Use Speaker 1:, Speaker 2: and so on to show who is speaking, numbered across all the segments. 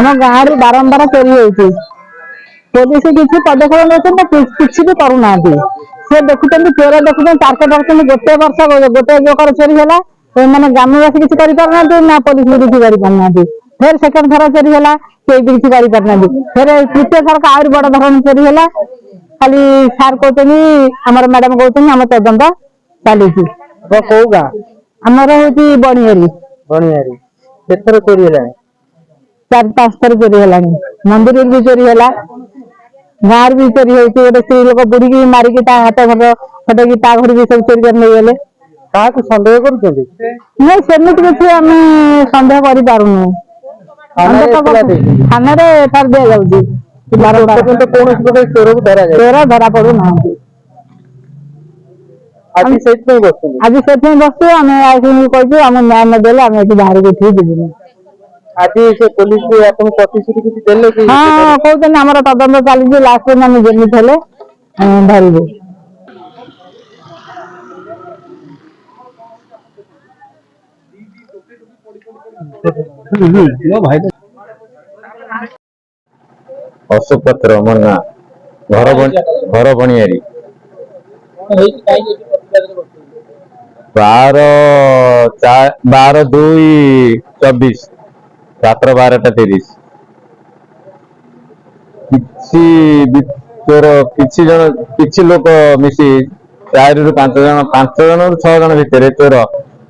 Speaker 1: ଆମ ଗାଁରେ ବାରମ୍ବାର ଚୋରି ହଉଛି। ପୋଲିସ କିଛି ପଦକ୍ଷେପ ନେଉଛନ୍ତି କିଛି ବି କରୁନାହାନ୍ତି। ସେ ଦେଖୁଛନ୍ତି ଚୋର ଦେଖୁଛନ୍ତି ତାରକ ଧରୁଛନ୍ତି। ଗୋଟେ ବର୍ଷ ଗୋଟେ ଲୋକର ଚୋରି ହେଲା, ମାନେ ଗ୍ରାମବାସୀ କିଛି କରିପାରୁନାହାନ୍ତି ନା ପୋଲିସ ବି କିଛି କରିପାରୁନାହାନ୍ତି। ଫେର ସେକେଣ୍ଡ ଥର ଚୋରି ହେଲା, କେହି ବି କିଛି କରିପାରୁନାହାନ୍ତି। ଫେର ତୃତୀୟ ଥରକ ଆହୁରି ବଡ ଧରଣ ଚୋରି ହେଲା। ଖାଲି ସାର୍ କହୁଛନ୍ତି, ଆମର ମ୍ୟାଡାମ କହୁଛନ୍ତି ଆମ ତଦନ୍ତ ଚାଲିଛି।
Speaker 2: କୋଉ ଗାଁ?
Speaker 1: ଆମର ହଉଛି ବଣିଆରୀ।
Speaker 2: ବଣିଆରୀ। କେତେଥର ଚୋରି ହେଲାଣି?
Speaker 1: 4-5 ଥର ଚୋରି ହେଲାଣି। ମନ୍ଦିରରେ ବି ଚୋରି ହେଲା, ଗାଁରେ ବି ଚୋରି ହଉଛି। ଗୋଟେ ସ୍ତ୍ରୀ ଲୋକ ବୁଡିକି ମାରିକି ତା ହାତ ଫଟେଇକି ତା ଘରୁ ବି ସବୁ ଚୋରି କରି ନେଇଗଲେ।
Speaker 2: କାହାକୁ ସନ୍ଦେହ କରୁଛନ୍ତି?
Speaker 1: ନାଇଁ ସେମିତି କିଛି ଆମେ ସନ୍ଦେହ କରିପାରୁନୁ। ଥାନାରେ ଏଫଆଇଆର ଦିଆଯାଉଛି। ଚୋର ଧରା ପଡୁନାହାନ୍ତି।
Speaker 2: ଆଜି ସେଇଥିପାଇଁ ବସୁଛନ୍ତି?
Speaker 1: ଆଜି ସେଥିପାଇଁ ବସଛୁ। ଆମେ କହିଛୁ ଆମ ନ୍ୟାୟ ନଦେଲେ ଆମେ ଏଠି ବାହାରକୁ ଉଠିକି ଯିବୁନି।
Speaker 2: ଆଜି ସେ ପୋଲିସ ଆପଣଙ୍କୁ ପ୍ରତିଶ୍ରୁତି କିଛି ଦେଲେ କି?
Speaker 1: ହଁ କହୁଛନ୍ତି ଆମର ତଦନ୍ତ ଚାଲିଛି, ଲାଷ୍ଟ ପର୍ଯ୍ୟନ୍ତ ଆମେ ଯେମିତି ହେଲେ ଧରିବୁ।
Speaker 3: ଅଶୋକ ପାତ୍ର ମୋ ନାଁ, ଘର ବଣିଆରୀ। 12/2/24 ରାତ୍ର 12ଟା 30। କିଛି ଲୋକ ମିଶି 4ରୁ 5 ଜଣ, 5 ଜଣରୁ 6 ଜଣ ଭିତରେ ଚୋର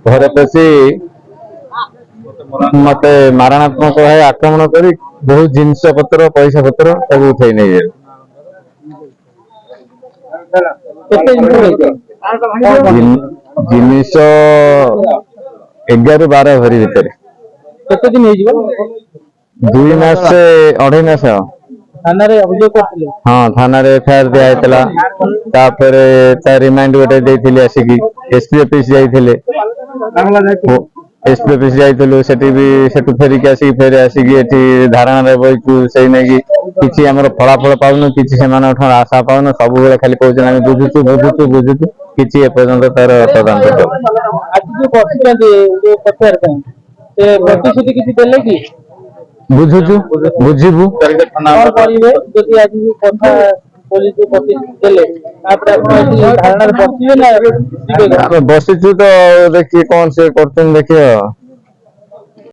Speaker 3: ଘରେ ପଶି ମତେ ମାରଣାତ୍ମକ ଭାବେ ଆକ୍ରମଣ କରି ବହୁତ ଜିନିଷ ପତ୍ର, ପଇସା ପତ୍ର ସବୁ ଉଠେଇ ନେଇଯାଏ। ଜିନିଷ 11ରୁ 12 ଭରି ଭିତରେ।
Speaker 2: କେତେ ଦିନ ହେଇଯିବ?
Speaker 3: 2 ମାସ 2.5 ମାସ।
Speaker 2: ଥାନାରେ ଅଭିଯୋଗ କରିଥିଲେ?
Speaker 3: ହଁ, ଥାନାରେ ଏଫଆଇଆର ଦିଆ ହେଇଥିଲା। ତାପରେ ତା ରିମାଇଣ୍ଡ ଗୋଟେ ଦେଇଥିଲି ଆସିକି। ଏସପି ଅଫିସ ଯାଇଥିଲେ, ଏସପି ଅଫିସ ଯାଇଥିଲୁ। ସେଠୁ ଫେରିକି ଆସିକି ଏଠି ଧାରଣାରେ ବଇଛୁ। ସେଇ ନେଇକି କିଛି ଆମର ଫଳାଫଳ ପାଉନୁ, କିଛି ସେମାନଙ୍କ ଠାରୁ ଆଶା ପାଉନୁ। ସବୁବେଳେ ଖାଲି କହୁଛନ୍ତି ଆମେ ବୁଝୁଛୁ, କିଛି ଏପର୍ଯ୍ୟନ୍ତ ତାର ତଦନ୍ତ।
Speaker 2: ଆଜି ଯୋଉ ବସିଛନ୍ତି ପ୍ରଚାର ପାଇଁ, ସେ ପ୍ରତିଶ୍ରୁତି କିଛି ଦେଲେ କି?
Speaker 3: ବୁଝିବୁ।
Speaker 2: କଣ କରିବେ ଯଦି ଆଜି କଥା ପୋଲିସ ପ୍ରତିଶ୍ରୁତି ଦେଲେ, ତାପରେ ଆପଣ ଏଠି ଧାରଣାରେ ବସିବେ ନା?
Speaker 3: ଆମେ ବସିଛୁ ତ, ଦେଖିକି କଣ ସେ କରୁଛନ୍ତି ଦେଖିବା।